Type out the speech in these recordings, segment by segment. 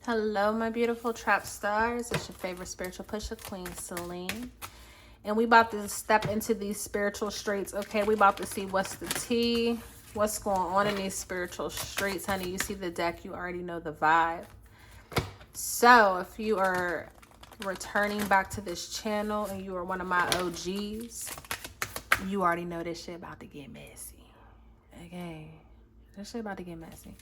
Hello, my beautiful trap stars. It's your favorite spiritual pusher, Queen Celine. And we about to step into these spiritual streets. Okay, we about to see what's the tea, what's going on in these spiritual streets. Honey, you see the deck, you already know the vibe. So if you are returning back to this channel and you are one of my OGs, you already know this shit about to get messy. Okay, this shit about to get messy.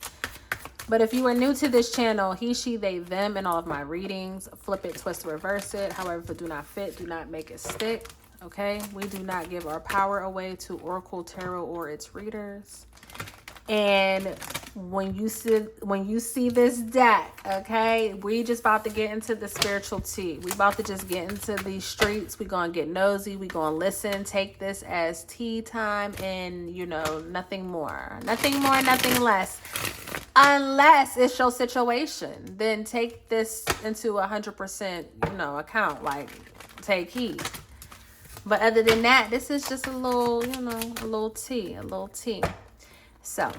But if you are new to this channel, he, she, they, them, and all of my readings, flip it, twist, reverse it. However, if it do not fit, do not make it stick. Okay? We do not give our power away to Oracle Tarot or its readers. And when you see this deck, okay, we just about to get into the spiritual tea. We about to just get into these streets. We gonna get nosy. We gonna listen. Take this as tea time, and you know, nothing more, nothing more, nothing less. Unless it's your situation, then take this into 100%, you know, account. Like, take heed. But other than that, this is just a little, you know, a little tea, a little tea. So,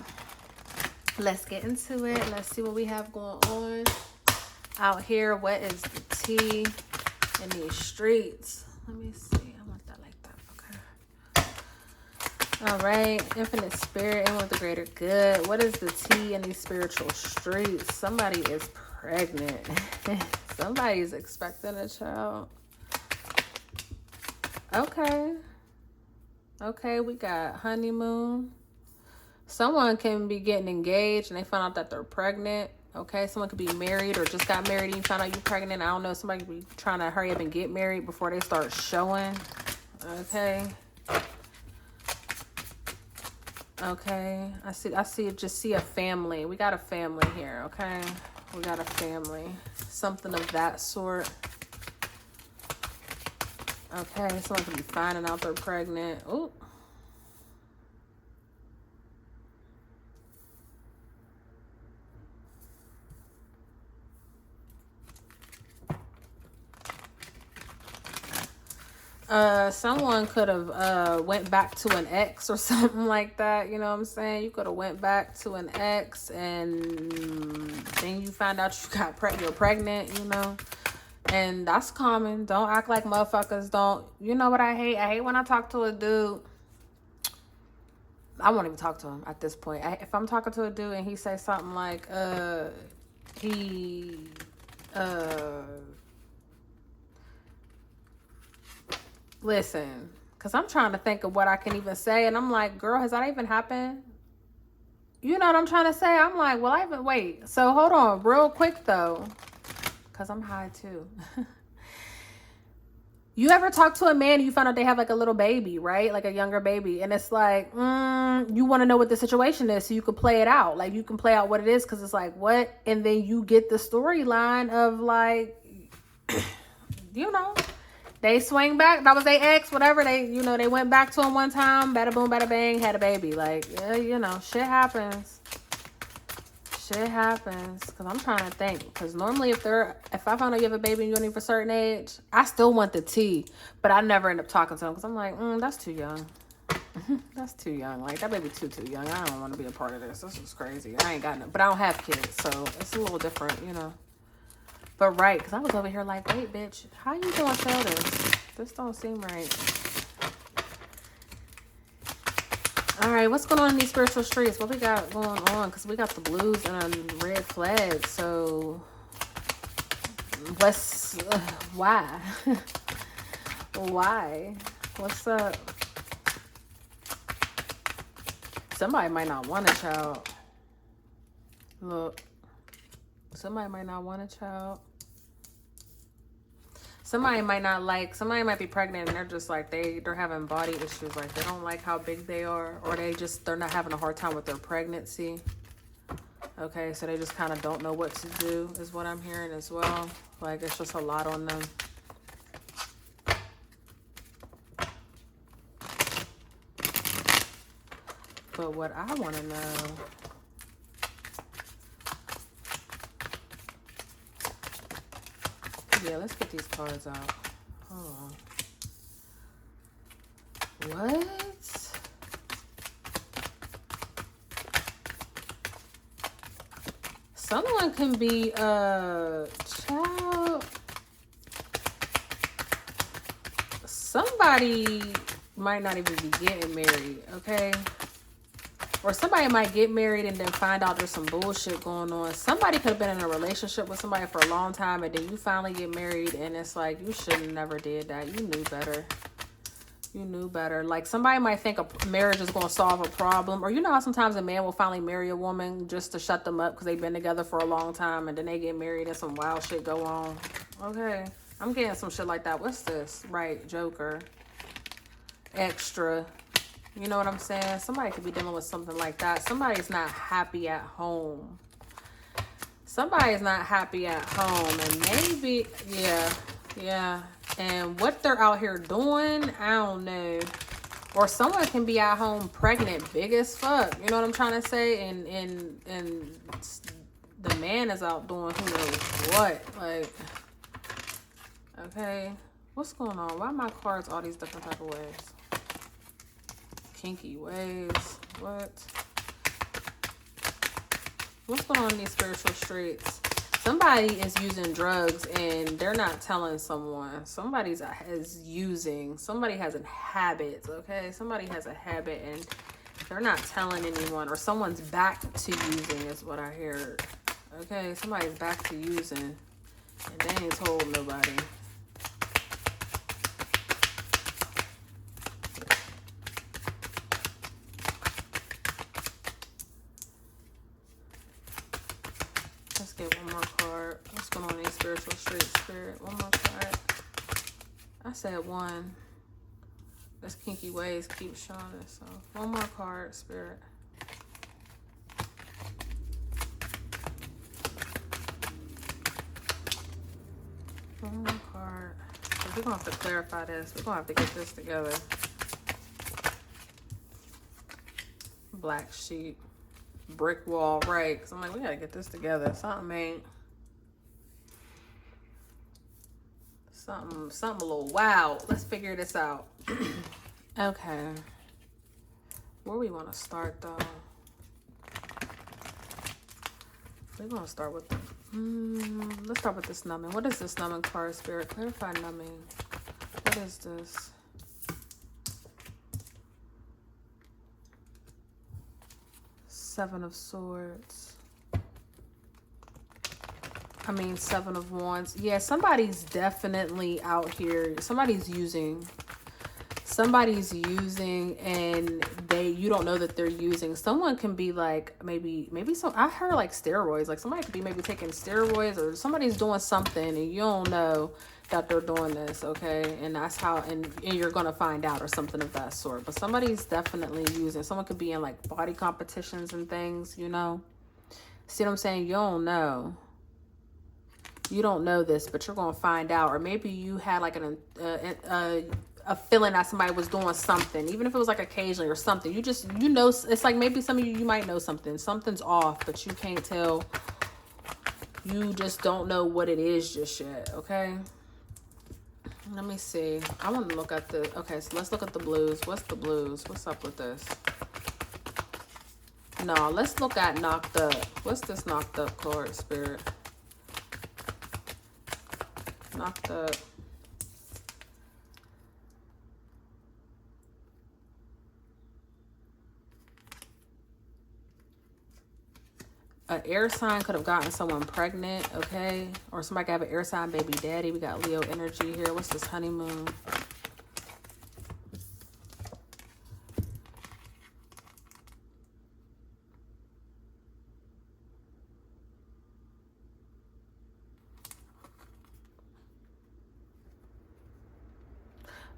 let's get into it. Let's see what we have going on out here. What is the tea in these streets? Let me see. I want that like that. Okay. All right. Infinite spirit and with the greater good. What is the tea in these spiritual streets? Somebody is pregnant. Somebody's expecting a child. Okay. Okay, we got honeymoon. Someone can be getting engaged and they find out that they're pregnant. Okay, someone could be married or just got married and you found out you're pregnant. I don't know. Somebody could be trying to hurry up and get married before they start showing. Okay. Okay. Just see a family. We got a family here. Okay. We got a family. Something of that sort. Okay. Someone could be finding out they're pregnant. Ooh. Someone could have went back to an ex or something like that. You know what I'm saying? You could have went back to an ex and then you find out you're pregnant, you know. And that's common. Don't act like motherfuckers don't. You know what I hate? I hate when I talk to a dude. I won't even talk to him at this point. If I'm talking to a dude and he says something like, listen, because I'm trying to think of what I can even say. And I'm like, girl, has that even happened? You know what I'm trying to say? I'm like, well, wait. So hold on real quick, though, because I'm high, too. You ever talk to a man and you find out they have like a little baby, right? Like a younger baby. And it's like, you want to know what the situation is so you can play it out. Like you can play out what it is because it's like, what? And then you get the storyline of like, you know. They swing back. That was their ex, whatever. They, you know, they went back to him one time. Bada boom, bada bang, had a baby. Like, yeah, you know, shit happens. Shit happens. Because I'm trying to think. Because normally if I find out you have a baby and you're only for a certain age, I still want the tea. But I never end up talking to them. Because I'm like, that's too young. That's too young. Like, that baby too young. I don't want to be a part of this. This is crazy. I ain't got no. But I don't have kids. So it's a little different, you know. But right, because I was over here like, wait, bitch, how you gonna tell this? This don't seem right. All right, what's going on in these spiritual streets? What we got going on? Because we got the blues and a red flag. So, why? Why? What's up? Somebody might not want a child. Look. Somebody might not want a child. Somebody might be pregnant and they're just like, they're having body issues. Like they don't like how big they are, or they're not having a hard time with their pregnancy. Okay, so they just kind of don't know what to do is what I'm hearing as well. Like it's just a lot on them. But what I want to know, yeah, let's get these cards out. Hold on. What? Someone can be child. Somebody might not even be getting married, okay? Or somebody might get married and then find out there's some bullshit going on. Somebody could have been in a relationship with somebody for a long time and then you finally get married and it's like, you should have never did that. You knew better. You knew better. Like, somebody might think a marriage is going to solve a problem. Or you know how sometimes a man will finally marry a woman just to shut them up because they've been together for a long time and then they get married and some wild shit go on. Okay. I'm getting some shit like that. What's this? Right. Joker. Extra. You know what I'm saying? Somebody could be dealing with something like that. Somebody's not happy at home. Somebody's not happy at home. And maybe, yeah. And what they're out here doing, I don't know. Or someone can be at home pregnant, big as fuck. You know what I'm trying to say? And the man is out doing who knows what. Like, okay. What's going on? Why are my cards all these different type of ways? Kinky ways. What's going on in these spiritual streets? Somebody is using drugs and they're not telling someone. Somebody is using. Somebody has a habit, okay? Somebody has a habit and they're not telling anyone. Or someone's back to using is what I heard. Okay, somebody's back to using and they ain't told nobody. Let's get one more card. What's going on in these spiritual streets, Spirit? One more card. I said one. This kinky ways keep showing us. So one more card, Spirit. One more card. We're going to have to clarify this. We're going to have to get this together. Black sheep. Brick wall, right? Because I'm like, we got to get this together. Something a little wild. Let's figure this out. Okay. Where we want to start, though? We're going to start with the... let's start with this numbing. What is this numbing card, Spirit? Clarify numbing. What is this? Seven of Swords. I mean, Seven of Wands. Yeah, somebody's definitely out here. Somebody's using and you don't know that they're using. Someone can be like, maybe so I heard like steroids. Like somebody could be maybe taking steroids or somebody's doing something and you don't know that they're doing this, okay? And that's how, and you're gonna find out or something of that sort. But somebody's definitely using. Someone could be in like body competitions and things, you know? See what I'm saying? You don't know. You don't know this, but you're gonna find out. Or maybe you had like a feeling that somebody was doing something, even if it was like occasionally or something. You know, it's like maybe some of you might know something's off, but you can't tell. You just don't know what it is just yet. Okay, let me see. I want to look at the, okay, so let's look at the blues. What's the blues? What's up with this? No, let's look at knocked up. What's this knocked up card, Spirit? Knocked up. An air sign could have gotten someone pregnant, okay? Or somebody could have an air sign baby daddy. We got Leo energy here. What's this honeymoon?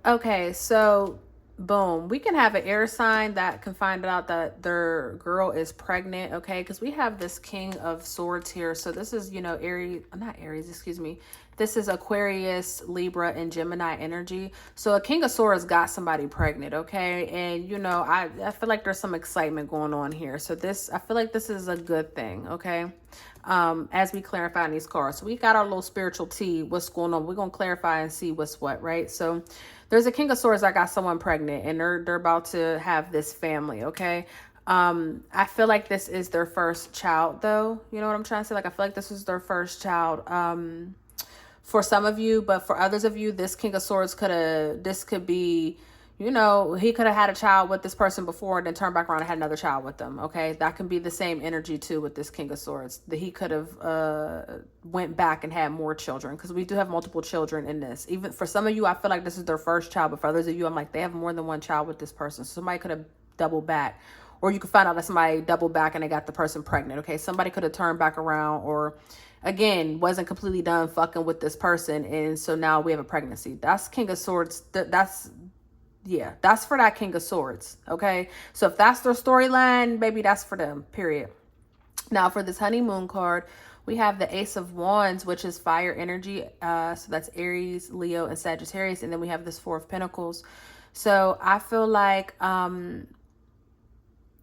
Okay, so boom, we can have an air sign that can find out that their girl is pregnant, okay? Because we have this King of Swords here. So this is, you know, this is Aquarius, Libra, and Gemini energy. So a King of Swords got somebody pregnant, okay? And, you know, I feel like there's some excitement going on here. So I feel like this is a good thing, okay? As we clarify in these cards. So we got our little spiritual tea, what's going on. We're going to clarify and see what's what, right? So There's a King of Swords that got someone pregnant, and they're about to have this family, okay? I feel like this is their first child, though. You know what I'm trying to say? Like, I feel like this is their first child. For some of you, but for others of you, this King of Swords could be, you know, he could have had a child with this person before and then turned back around and had another child with them. Okay. That can be the same energy too with this King of Swords. That he could have went back and had more children, because we do have multiple children in this. Even for some of you, I feel like this is their first child, but for others of you, I'm like, they have more than one child with this person. So somebody could have doubled back, or you could find out that somebody doubled back and they got the person pregnant. Okay. Somebody could have turned back around, or again, wasn't completely done fucking with this person, and so now we have a pregnancy. That's King of Swords. That's for that King of Swords. Okay, so if that's their storyline, baby, that's for them, period. Now for this honeymoon card, we have the Ace of Wands, which is fire energy. So that's Aries, Leo, and Sagittarius. And then we have this Four of Pentacles. So I feel like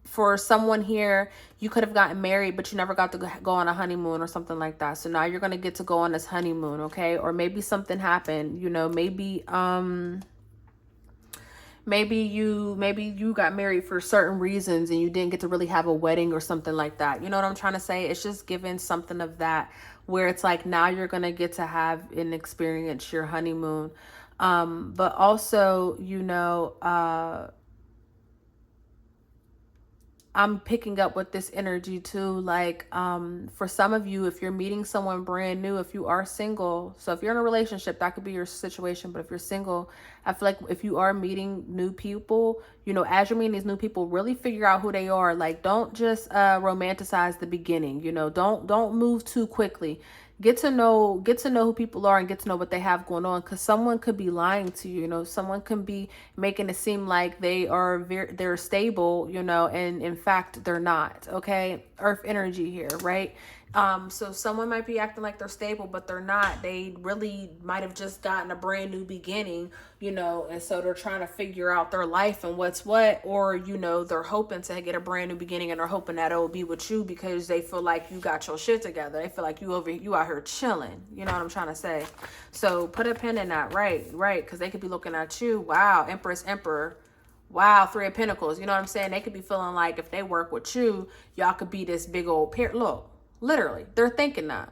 for someone here, you could have gotten married, but you never got to go on a honeymoon or something like that. So now you're going to get to go on this honeymoon, okay? Or maybe something happened, you know, maybe you got married for certain reasons and you didn't get to really have a wedding or something like that. You know what I'm trying to say? It's just giving something of that, where it's like now you're going to get to have and experience your honeymoon. But also, you know, I'm picking up with this energy too. Like, for some of you, if you're meeting someone brand new, if you are single, so if you're in a relationship, that could be your situation. But if you're single, I feel like if you are meeting new people, you know, as you're meeting these new people, really figure out who they are. Like, don't just romanticize the beginning. You know, don't move too quickly. Get to know who people are and get to know what they have going on, because someone could be lying to you. You know, someone can be making it seem like they're stable, you know, and in fact they're not. Okay, Earth energy here, right? So someone might be acting like they're stable, but they're not. They really might have just gotten a brand new beginning, you know, and so they're trying to figure out their life and what's what, or, you know, they're hoping to get a brand new beginning and they're hoping that it will be with you because they feel like you got your shit together. They feel like you out here chilling. You know what I'm trying to say? So put a pin in that, right? Because they could be looking at you. Wow, Empress, Emperor. Wow, Three of Pentacles. You know what I'm saying? They could be feeling like if they work with you, y'all could be this big old pair. Look. Literally, they're thinking that.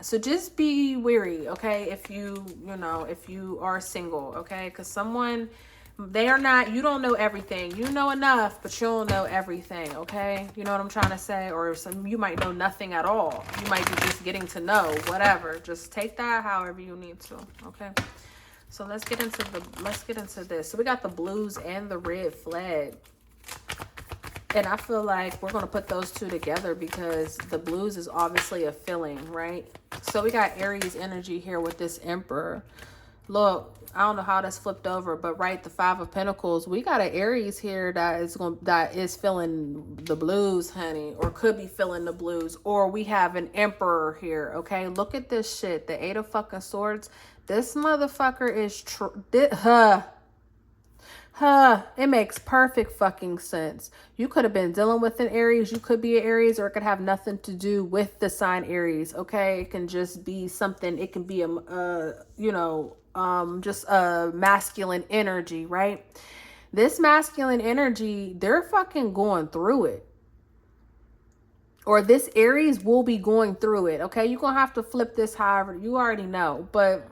So just be wary, okay? If you are single, okay? Because you don't know everything. You know enough, but you don't know everything, okay? You know what I'm trying to say? Or you might know nothing at all. You might be just getting to know, whatever. Just take that however you need to, okay? So let's get into this. So we got the blues and the red flag. And I feel like we're going to put those two together because the blues is obviously a feeling, right? So we got Aries energy here with this Emperor. Look, I don't know how that's flipped over, but right, the Five of Pentacles, we got an Aries here that is feeling the blues, honey, or could be feeling the blues. Or we have an Emperor here, okay? Look at this shit, the Eight of fucking Swords. This motherfucker is it makes perfect fucking sense. You could have been dealing with an Aries. You could be an Aries, or it could have nothing to do with the sign Aries. Okay, it can just be something. It can be just a masculine energy, right? This masculine energy, they're fucking going through it. Or this Aries will be going through it. Okay, you're gonna have to flip this. However, you already know, but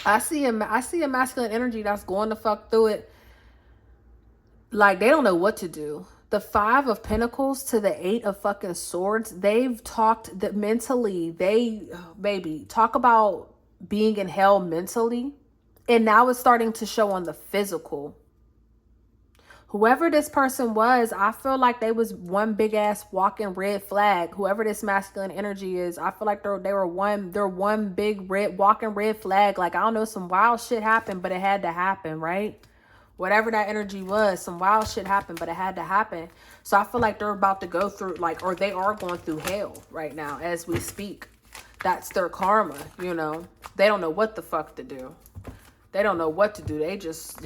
I see a masculine energy that's going to fuck through it. Like, they don't know what to do. The Five of Pentacles to the Eight of fucking Swords, they've talked that mentally, talk about being in hell mentally. And now it's starting to show on the physical. Whoever this person was, I feel like they was one big ass walking red flag. Whoever this masculine energy is, I feel like they're one big walking red flag. Like, I don't know, some wild shit happened, but it had to happen, right? Whatever that energy was, some wild shit happened, but it had to happen. So I feel like they're about to go through, or they are going through hell right now as we speak. That's their karma, you know. They don't know what the fuck to do. They don't know what to do. They just,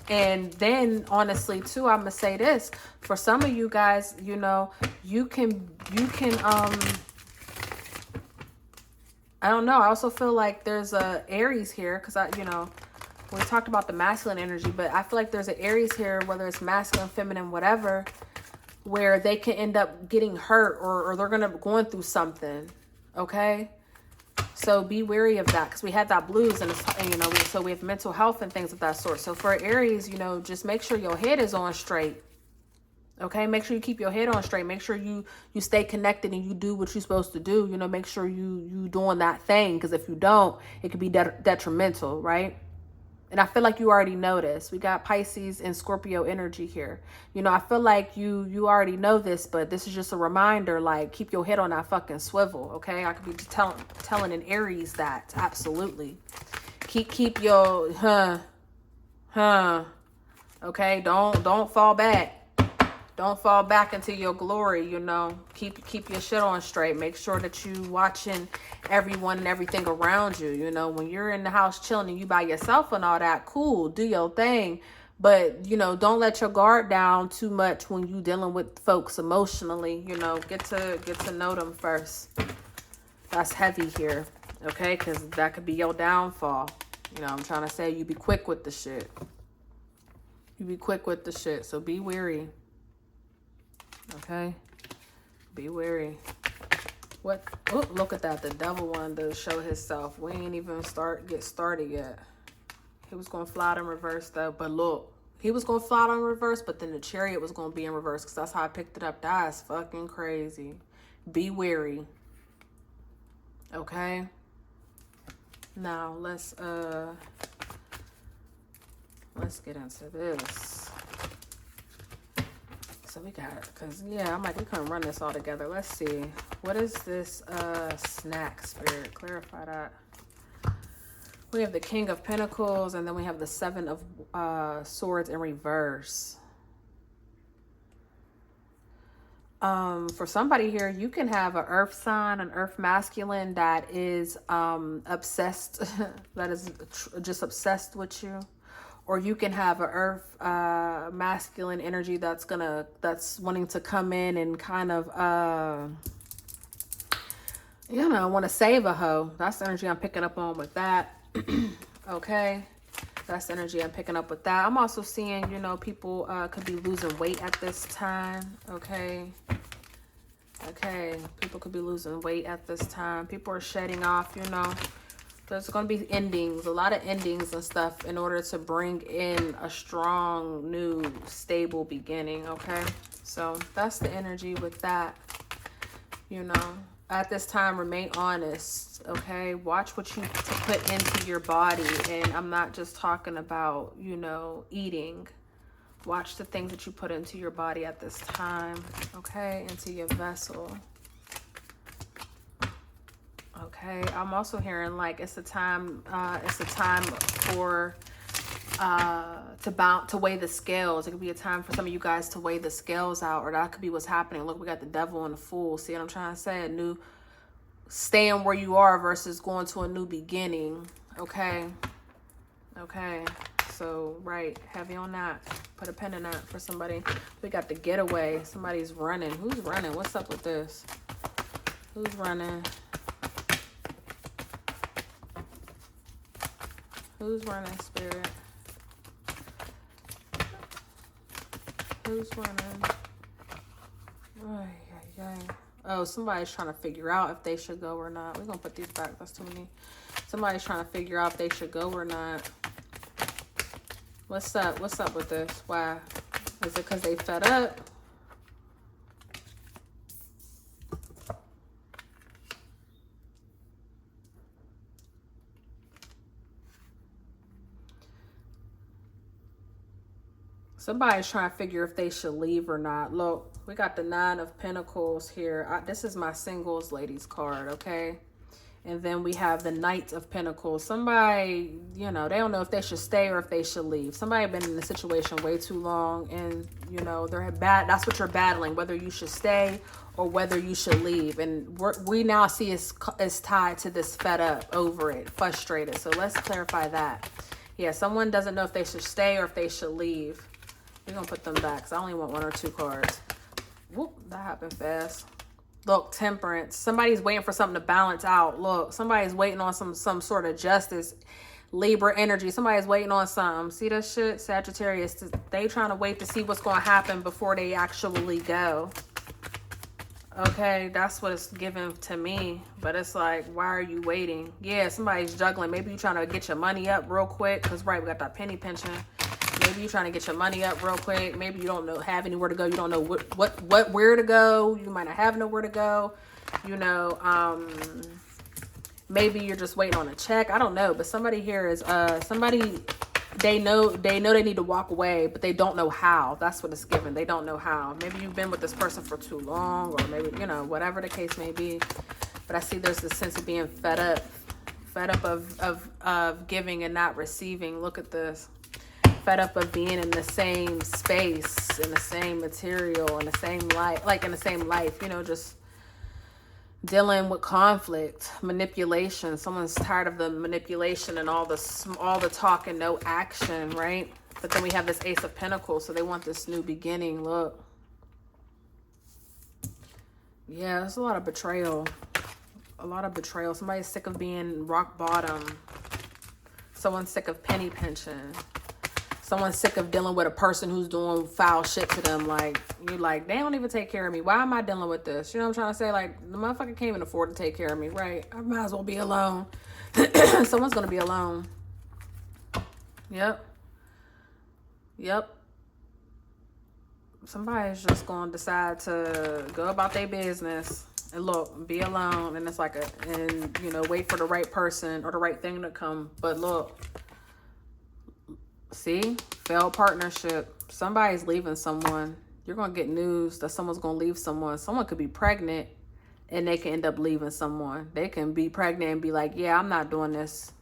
And then, honestly, too, I'm going to say this. For some of you guys, you know, you can, I don't know. I also feel like there's a Aries here because We talked about the masculine energy, but I feel like there's an Aries here, whether it's masculine, feminine, whatever, where they can end up getting hurt or they're going through something. Okay. So be wary of that, because we had that blues and you know, so we have mental health and things of that sort. So for Aries, you know, just make sure your head is on straight. Okay, make sure you keep your head on straight. Make sure you stay connected and you do what you're supposed to do. You know, make sure you doing that thing, because if you don't, it could be detrimental, right? And I feel like you already know this. We got Pisces and Scorpio energy here. You know, I feel like you already know this, but this is just a reminder, like, keep your head on that fucking swivel, okay? I could be telling an Aries that, absolutely. Keep your, okay? Don't fall back. Don't fall back into your glory, you know. Keep your shit on straight. Make sure that you watching everyone and everything around you. You know, when you're in the house chilling and you by yourself and all that, cool, do your thing. But, you know, don't let your guard down too much when you dealing with folks emotionally. You know, get to know them first. That's heavy here, okay? Because that could be your downfall. You know, I'm trying to say, you be quick with the shit. You be quick with the shit, so be wary. Okay, be wary. What? Oh, look at that. The devil wanted to show himself. We ain't even get started yet. He was going to fly out in reverse though. But look, he was going to fly out in reverse, but then the chariot was going to be in reverse, because that's how I picked it up. That's fucking crazy. Be wary. Okay. Now let's get into this. So we got, because, yeah, I'm like, we couldn't run this all together. Let's see. What is this snack spirit? Clarify that. We have the King of Pentacles, and then we have the Seven of Swords in reverse. For somebody here, you can have an earth sign, an earth masculine that is obsessed, that is just obsessed with you. Or you can have an earth masculine energy that's wanting to come in and kind of you know, want to save a hoe. That's the energy I'm picking up on with that. Okay, that's the energy I'm picking up with that. I'm also seeing, you know, people could be losing weight at this time. Okay, people could be losing weight at this time. People are shedding off, you know. There's going to be endings, a lot of endings and stuff, in order to bring in a strong, new, stable beginning, okay? So that's the energy with that, you know. At this time, remain honest, okay? Watch what you put into your body, and I'm not just talking about, you know, eating. Watch the things that you put into your body at this time, okay? Into your vessel. Okay, I'm also hearing like it's a time for to weigh the scales. It could be a time for some of you guys to weigh the scales out, or that could be what's happening. Look, we got the devil and the fool. See what I'm trying to say? Staying where you are versus going to a new beginning. Okay. So, right, heavy on that. Put a pin in that for somebody. We got the getaway. Somebody's running. Who's running? What's up with this? Who's running? Who's running, spirit? Who's running? Oh, somebody's trying to figure out if they should go or not. We're going to put these back. That's too many. Somebody's trying to figure out if they should go or not. What's up? What's up with this? Why? Is it because they fed up? Somebody's trying to figure if they should leave or not. Look, we got the Nine of Pentacles here. This is my singles ladies card, okay? And then we have the Knight of Pentacles. Somebody, you know, they don't know if they should stay or if they should leave. Somebody been in the situation way too long, and, you know, that's what you're battling, whether you should stay or whether you should leave. And we now see it's tied to this fed up, over it, frustrated. So let's clarify that. Yeah, someone doesn't know if they should stay or if they should leave. We're going to put them back because I only want 1 or 2 cards. Whoop, that happened fast. Look, Temperance. Somebody's waiting for something to balance out. Look, somebody's waiting on some sort of justice. Libra energy. Somebody's waiting on something. See that shit? Sagittarius. They trying to wait to see what's going to happen before they actually go. Okay, that's what it's given to me. But it's like, why are you waiting? Yeah, somebody's juggling. Maybe you're trying to get your money up real quick. Because, right, we got that penny pension. Maybe you're trying to get your money up real quick. Maybe you don't have anywhere to go. You don't know where to go. You might not have nowhere to go. You know, maybe you're just waiting on a check. I don't know. But somebody here is, somebody, they know they need to walk away, but they don't know how. That's what it's given. They don't know how. Maybe you've been with this person for too long, or maybe, you know, whatever the case may be. But I see there's this sense of being fed up of giving and not receiving. Look at this. Fed up of being in the same space, in the same material, in the same life, like in the same life, you know, just dealing with conflict, manipulation. Someone's tired of the manipulation and all the talk and no action, right? But then we have this Ace of Pentacles, so they want this new beginning. Look. Yeah, there's a lot of betrayal. A lot of betrayal. Somebody's sick of being rock bottom. Someone's sick of penny pinching. Someone's sick of dealing with a person who's doing foul shit to them. Like, you're like, they don't even take care of me. Why am I dealing with this? You know what I'm trying to say? Like, the motherfucker can't even afford to take care of me, right? I might as well be alone. Someone's going to be alone. Yep. Yep. Somebody's just going to decide to go about their business and look, be alone. And it's like you know, wait for the right person or the right thing to come. But look. See, failed partnership. Somebody's leaving someone. You're going to get news that someone's going to leave someone. Someone could be pregnant and they can end up leaving someone. They can be pregnant and be like, yeah, I'm not doing this.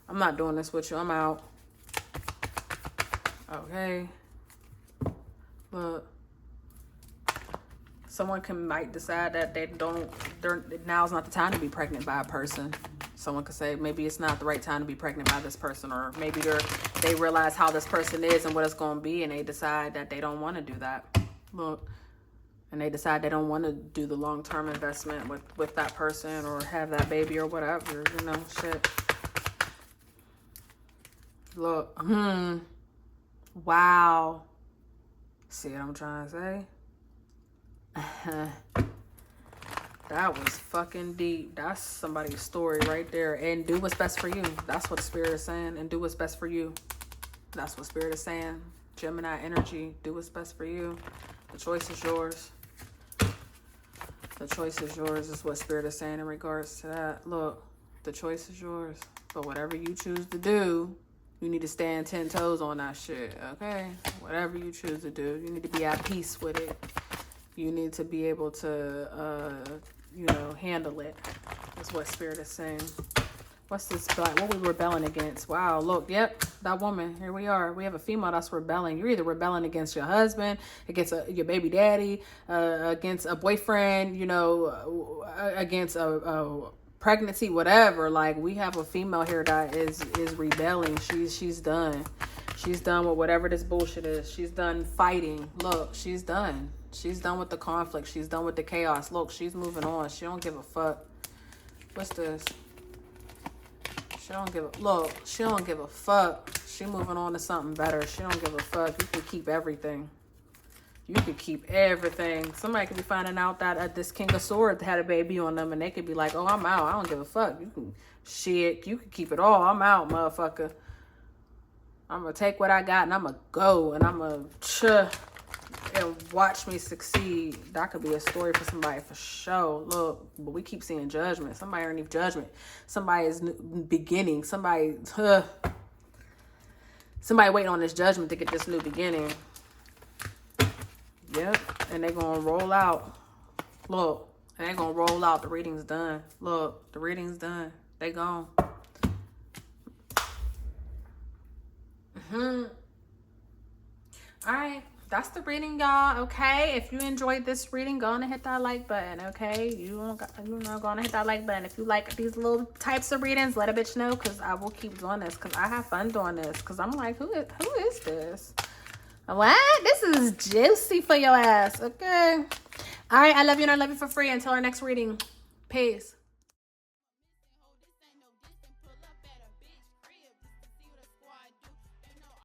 I'm not doing this with you. I'm out. Okay. Look. Someone might decide that now's not the time to be pregnant by a person. Someone could say maybe it's not the right time to be pregnant by this person, or maybe they realize how this person is and what it's going to be, and they decide that they don't want to do that. Look, and they decide they don't want to do the long-term investment with that person or have that baby or whatever, you know, shit. Look, wow. See what I'm trying to say? That was fucking deep. That's somebody's story right there. And do what's best for you. That's what the Spirit is saying. And do what's best for you. That's what Spirit is saying. Gemini energy. Do what's best for you. The choice is yours. The choice is yours is what Spirit is saying in regards to that. Look, the choice is yours. But whatever you choose to do, you need to stand 10 toes on that shit. Okay? Whatever you choose to do, you need to be at peace with it. You need to be able to, you know, handle it. That's what Spirit is saying. What's this black? What we rebelling against? Wow, look, yep, that woman. Here we are. We have a female that's rebelling. You're either rebelling against your husband, against your baby daddy, against a boyfriend, you know, against a pregnancy, whatever. Like, we have a female here that is rebelling. She's done. She's done with whatever this bullshit is. She's done fighting. Look, she's done. She's done with the conflict. She's done with the chaos. Look, she's moving on. She don't give a fuck. What's this? She don't give a... Look, she don't give a fuck. She moving on to something better. She don't give a fuck. You can keep everything. You could keep everything. Somebody could be finding out that this King of Swords had a baby on them, and they could be like, oh, I'm out. I don't give a fuck. You can... Shit, you can keep it all. I'm out, motherfucker. I'm going to take what I got, and I'm going to go, and I'm going to... and watch me succeed. That could be a story for somebody for sure. Look, but we keep seeing judgment. Somebody underneath judgment. Somebody is beginning. Somebody waiting on this judgment to get this new beginning. Yep. And they're going to roll out. Look. And they're going to roll out. The reading's done. Look. The reading's done. They gone. All right. That's the reading, y'all. Okay, if you enjoyed this reading, go on and hit that like button. Okay, you know, go on and hit that like button. If you like these little types of readings, let a bitch know, because I will keep doing this, because I have fun doing this, because I'm like, who is this? What? This is juicy for your ass. Okay. All right, I love you and I love you for free. Until our next reading. Peace.